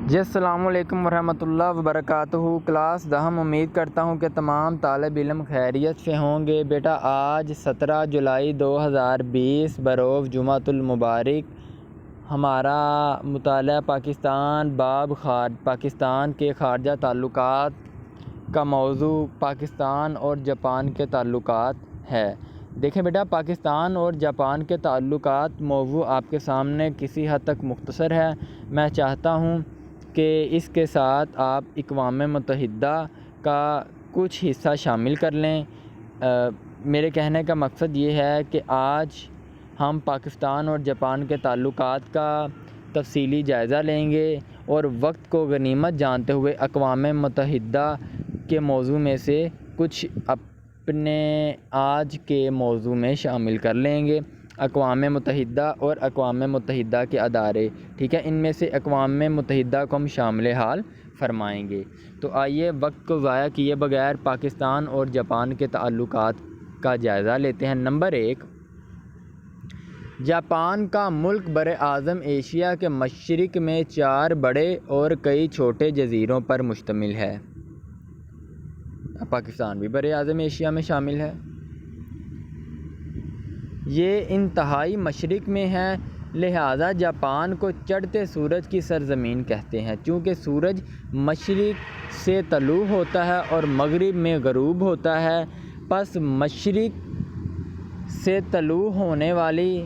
جی السلام علیکم ورحمۃ اللہ وبرکاتہ۔ کلاس دہم امید کرتا ہوں کہ تمام طالب علم خیریت سے ہوں گے۔ بیٹا آج 17 جولائی 2020 بروز جمعۃ المبارک ہمارا مطالعہ پاکستان کے خارجہ تعلقات کا موضوع پاکستان اور جاپان کے تعلقات ہے۔ دیکھیں بیٹا، پاکستان اور جاپان کے تعلقات موضوع آپ کے سامنے کسی حد تک مختصر ہے۔ میں چاہتا ہوں کہ اس کے ساتھ آپ اقوام متحدہ کا کچھ حصہ شامل کر لیں۔ میرے کہنے کا مقصد یہ ہے کہ آج ہم پاکستان اور جاپان کے تعلقات کا تفصیلی جائزہ لیں گے اور وقت کو غنیمت جانتے ہوئے اقوام متحدہ کے موضوع میں سے کچھ اپنے آج کے موضوع میں شامل کر لیں گے۔ اقوام متحدہ اور اقوام متحدہ کے ادارے، ٹھیک ہے، ان میں سے اقوام متحدہ کو ہم شامل حال فرمائیں گے۔ تو آئیے وقت کو ضائع کیے بغیر پاکستان اور جاپان کے تعلقات کا جائزہ لیتے ہیں۔ نمبر 1، جاپان کا ملک براعظم ایشیا کے مشرق میں 4 بڑے اور کئی چھوٹے جزیروں پر مشتمل ہے۔ پاکستان بھی براعظم ایشیا میں شامل ہے۔ یہ انتہائی مشرق میں ہے، لہٰذا جاپان کو چڑھتے سورج کی سرزمین کہتے ہیں، چونکہ سورج مشرق سے طلوع ہوتا ہے اور مغرب میں غروب ہوتا ہے۔ پس مشرق سے طلوع ہونے والی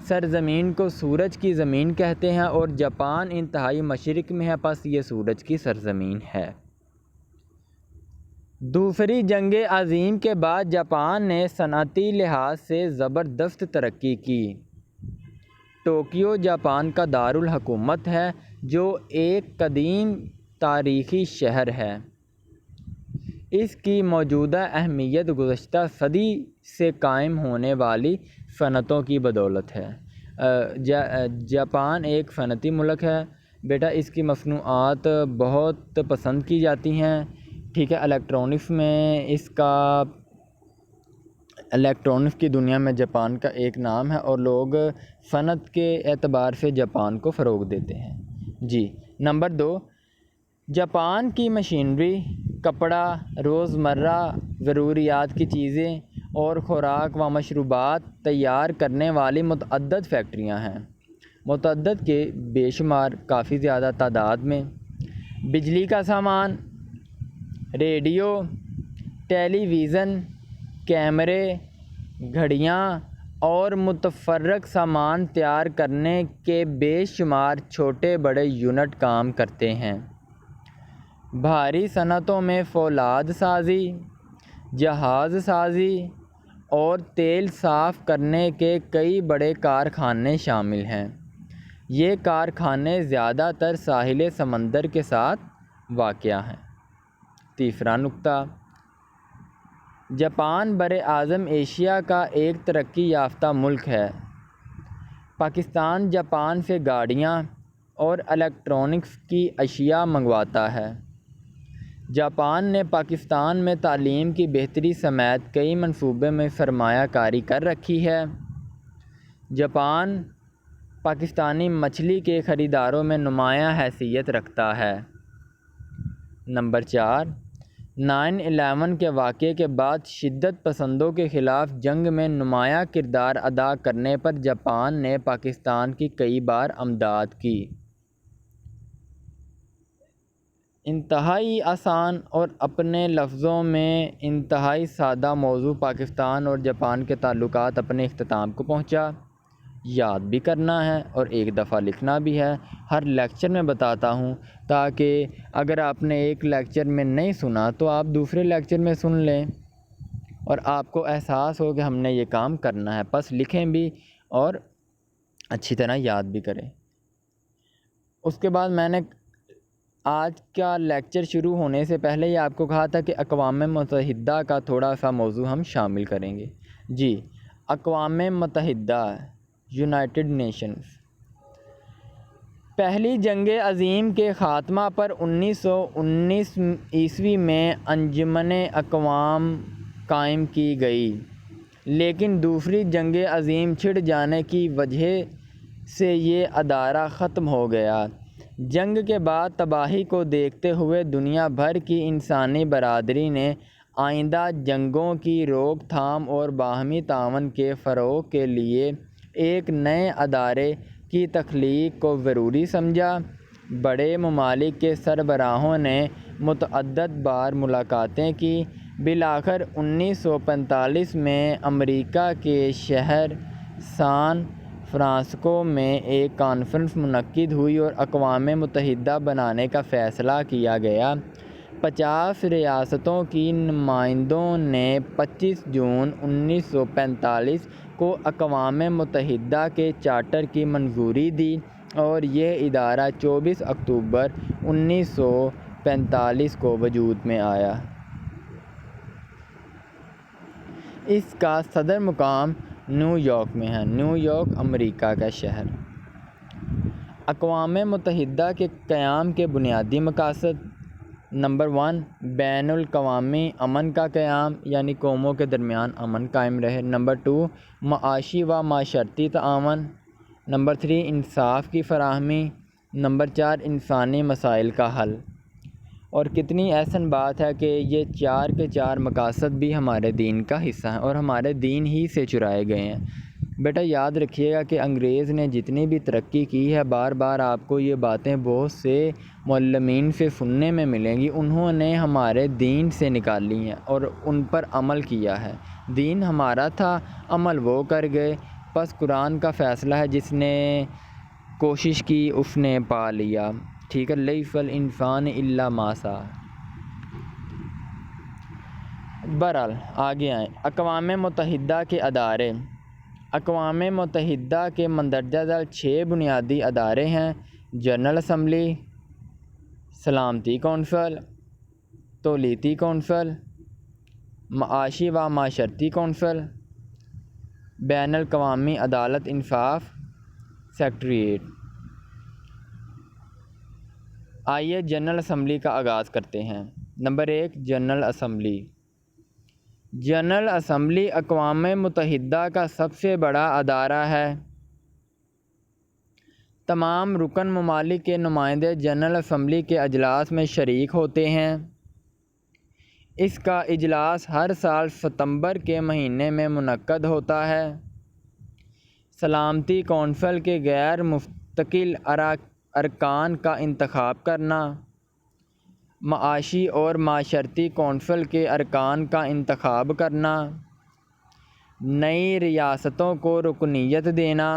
سرزمین کو سورج کی زمین کہتے ہیں اور جاپان انتہائی مشرق میں ہے، پس یہ سورج کی سرزمین ہے۔ دوسری جنگ عظیم کے بعد جاپان نے صنعتی لحاظ سے زبردست ترقی کی۔ ٹوکیو جاپان کا دارالحکومت ہے، جو ایک قدیم تاریخی شہر ہے۔ اس کی موجودہ اہمیت گزشتہ صدی سے قائم ہونے والی صنعتوں کی بدولت ہے۔ جاپان ایک صنعتی ملک ہے بیٹا، اس کی مصنوعات بہت پسند کی جاتی ہیں، ٹھیک ہے۔ الیکٹرونکس کی دنیا میں جاپان کا ایک نام ہے اور لوگ صنعت کے اعتبار سے جاپان کو فروغ دیتے ہیں۔ جی نمبر 2، جاپان کی مشینری، کپڑا، روزمرہ ضروریات کی چیزیں اور خوراک و مشروبات تیار کرنے والی متعدد فیکٹریاں ہیں۔ متعدد کے بے شمار، کافی زیادہ تعداد میں۔ بجلی کا سامان، ریڈیو، ٹیلی ویژن، کیمرے، گھڑیاں اور متفرق سامان تیار کرنے کے بے شمار چھوٹے بڑے یونٹ کام کرتے ہیں۔ بھاری صنعتوں میں فولاد سازی، جہاز سازی اور تیل صاف کرنے کے کئی بڑے کارخانے شامل ہیں۔ یہ کارخانے زیادہ تر ساحل سمندر کے ساتھ واقع ہیں۔ تیسرا نکتہ، جاپان براعظم ایشیا کا ایک ترقی یافتہ ملک ہے۔ پاکستان جاپان سے گاڑیاں اور الیکٹرونکس کی اشیاء منگواتا ہے۔ جاپان نے پاکستان میں تعلیم کی بہتری سمیت کئی منصوبوں میں سرمایہ کاری کر رکھی ہے۔ جاپان پاکستانی مچھلی کے خریداروں میں نمایاں حیثیت رکھتا ہے۔ نمبر 4، 9/11 کے واقعے کے بعد شدت پسندوں کے خلاف جنگ میں نمایاں کردار ادا کرنے پر جاپان نے پاکستان کی کئی بار امداد کی۔ انتہائی آسان اور اپنے لفظوں میں انتہائی سادہ موضوع پاکستان اور جاپان کے تعلقات اپنے اختتام کو پہنچا۔ یاد بھی کرنا ہے اور ایک دفعہ لکھنا بھی ہے۔ ہر لیکچر میں بتاتا ہوں تاکہ اگر آپ نے ایک لیکچر میں نہیں سنا تو آپ دوسرے لیکچر میں سن لیں اور آپ کو احساس ہو کہ ہم نے یہ کام کرنا ہے، پس لکھیں بھی اور اچھی طرح یاد بھی کریں۔ اس کے بعد میں نے آج کا لیکچر شروع ہونے سے پہلے ہی آپ کو کہا تھا کہ اقوام متحدہ کا تھوڑا سا موضوع ہم شامل کریں گے۔ جی، اقوام متحدہ، یونائٹڈ نیشنز۔ پہلی جنگ عظیم کے خاتمہ پر 1919 میں انجمن اقوام قائم کی گئی، لیکن دوسری جنگ عظیم چھڑ جانے کی وجہ سے یہ ادارہ ختم ہو گیا۔ جنگ کے بعد تباہی کو دیکھتے ہوئے دنیا بھر کی انسانی برادری نے آئندہ جنگوں کی روک تھام اور باہمی تعاون کے فروغ کے لیے ایک نئے ادارے کی تخلیق کو ضروری سمجھا۔ بڑے ممالک کے سربراہوں نے متعدد بار ملاقاتیں کی۔ بالآخر 1945 میں امریکہ کے شہر سان فرانسسکو میں ایک کانفرنس منعقد ہوئی اور اقوام متحدہ بنانے کا فیصلہ کیا گیا۔ 50 ریاستوں کی نمائندوں نے 25 جون 1945 کو اقوام متحدہ کے چارٹر کی منظوری دی اور یہ ادارہ 24 اکتوبر 1945 کو وجود میں آیا۔ اس کا صدر مقام نیو یارک میں ہے۔ نیو یارک امریکہ کا شہر۔ اقوام متحدہ کے قیام کے بنیادی مقاصد: نمبر 1، بین الاقوامی امن کا قیام، یعنی قوموں کے درمیان امن قائم رہے۔ نمبر 2، معاشی و معاشرتی تعاون۔ نمبر 3، انصاف کی فراہمی۔ نمبر 4، انسانی مسائل کا حل۔ اور کتنی احسن بات ہے کہ یہ 4 کے 4 مقاصد بھی ہمارے دین کا حصہ ہیں اور ہمارے دین ہی سے چرائے گئے ہیں۔ بیٹا یاد رکھیے گا کہ انگریز نے جتنی بھی ترقی کی ہے، بار بار آپ کو یہ باتیں بہت سے معلمین سے سننے میں ملیں گی، انہوں نے ہمارے دین سے نکالی ہیں اور ان پر عمل کیا ہے۔ دین ہمارا تھا، عمل وہ کر گئے۔ بس قرآن کا فیصلہ ہے، جس نے کوشش کی اس نے پا لیا۔ ٹھیک ہے، لیس الانسان الا ما سعی۔ بہرحال آگے آئیں۔ اقوام متحدہ کے ادارے۔ اقوام متحدہ کے مندرجہ ذیل 6 بنیادی ادارے ہیں: جنرل اسمبلی، سلامتی کونسل، تولیتی کونسل، معاشی و معاشرتی کونسل، بین الاقوامی عدالت انصاف، سیکریٹریٹ۔ آئیے جنرل اسمبلی کا آغاز کرتے ہیں۔ Number 1، general assembly. General assembly اقوام متحدہ کا سب سے بڑا ادارہ ہے۔ تمام رکن ممالک کے نمائندے جنرل اسمبلی کے اجلاس میں شریک ہوتے ہیں۔ اس کا اجلاس ہر سال ستمبر کے مہینے میں منعقد ہوتا ہے۔ سلامتی کونسل کے غیر مستقل ارکان کا انتخاب کرنا۔ معاشی اور معاشرتی کونسل کے ارکان کا انتخاب کرنا۔ نئی ریاستوں کو رکنیت دینا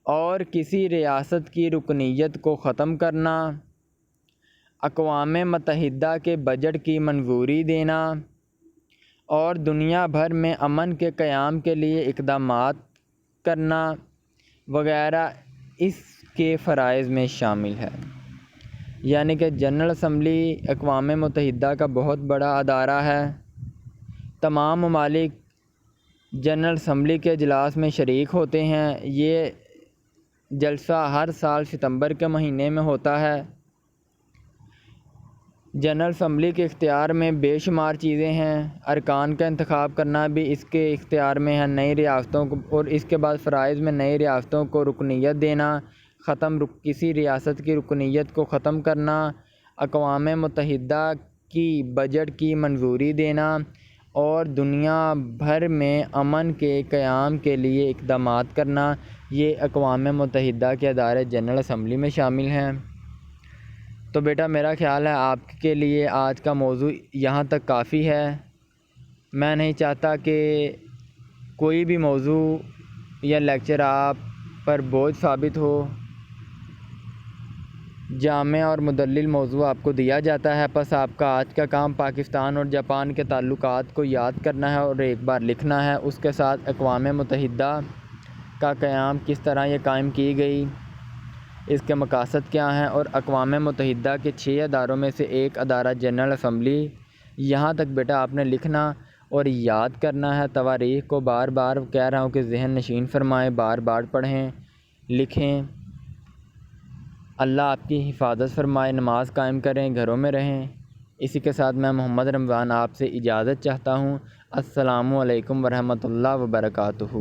اور کسی ریاست کی رکنیت کو ختم کرنا۔ اقوام متحدہ کے بجٹ کی منظوری دینا اور دنیا بھر میں امن کے قیام کے لیے اقدامات کرنا وغیرہ اس کے فرائض میں شامل ہے۔ یعنی کہ جنرل اسمبلی اقوام متحدہ کا بہت بڑا ادارہ ہے۔ تمام ممالک جنرل اسمبلی کے اجلاس میں شریک ہوتے ہیں۔ یہ جلسہ ہر سال ستمبر کے مہینے میں ہوتا ہے۔ جنرل اسمبلی کے اختیار میں بے شمار چیزیں ہیں۔ ارکان کا انتخاب کرنا بھی اس کے اختیار میں ہے، نئی ریاستوں کو، اور اس کے بعد فرائض میں نئی ریاستوں کو رکنیت دینا، کسی ریاست کی رکنیت کو ختم کرنا، اقوام متحدہ کی بجٹ کی منظوری دینا اور دنیا بھر میں امن کے قیام کے لیے اقدامات کرنا، یہ اقوام متحدہ کے ادارے جنرل اسمبلی میں شامل ہیں۔ تو بیٹا میرا خیال ہے آپ کے لیے آج کا موضوع یہاں تک کافی ہے۔ میں نہیں چاہتا کہ کوئی بھی موضوع یا لیکچر آپ پر بوجھ ثابت ہو۔ جامع اور مدلل موضوع آپ کو دیا جاتا ہے، بس آپ کا آج کا کام پاکستان اور جاپان کے تعلقات کو یاد کرنا ہے اور ایک بار لکھنا ہے۔ اس کے ساتھ اقوام متحدہ کا قیام کس طرح یہ قائم کی گئی، اس کے مقاصد کیا ہیں، اور اقوام متحدہ کے 6 اداروں میں سے ایک ادارہ جنرل اسمبلی، یہاں تک بیٹا آپ نے لکھنا اور یاد کرنا ہے۔ تواریخ کو بار بار کہہ رہا ہوں کہ ذہن نشین فرمائیں، بار بار پڑھیں، لکھیں۔ اللہ آپ کی حفاظت فرمائے، نماز قائم کریں، گھروں میں رہیں۔ اسی کے ساتھ میں محمد رمضان آپ سے اجازت چاہتا ہوں۔ السلام علیکم ورحمۃ اللہ وبرکاتہ۔